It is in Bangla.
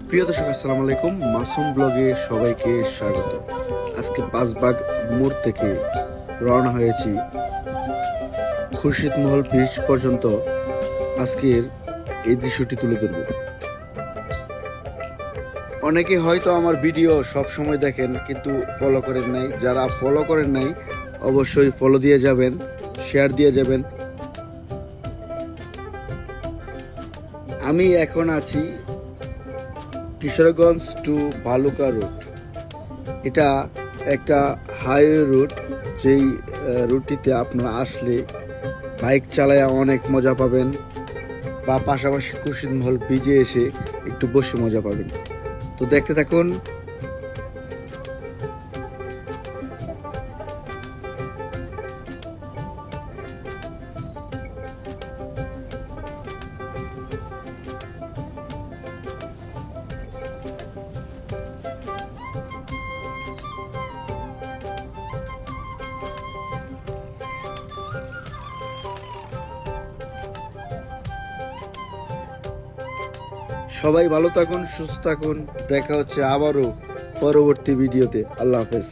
প্রিয় দর্শক, আসসালামু আলাইকুম। মাসুম ব্লগে সবাইকে স্বাগত। আজকে পাঁচবাগ মোড় থেকে রওনা হয়েছি খুরশিদমহল ব্রিজ পর্যন্ত। আজকের এই দৃশ্যটি তুলে ধরব। অনেকে হয়তো আমার ভিডিও সব সময় দেখেন, কিন্তু ফলো করেন নাই। যারা ফলো করেন নাই অবশ্যই ফলো দিয়ে যাবেন, শেয়ার দিয়ে যাবেন। আমি এখন আছি কিশোরগঞ্জ টু ভালুকা রুট। এটা একটা হাইওয়ে রুট, যেই রুটটিতে আপনারা আসলে বাইক চালায় অনেক মজা পাবেন, বা পাশাপাশি খুরশিদমহল ব্রিজে এসে একটু বসে মজা পাবেন। তো দেখতে থাকুন। সবাই ভালো থাকুন, সুস্থ থাকুন। দেখা হচ্ছে আবারও পরবর্তী ভিডিওতে। আল্লাহ হাফেজ।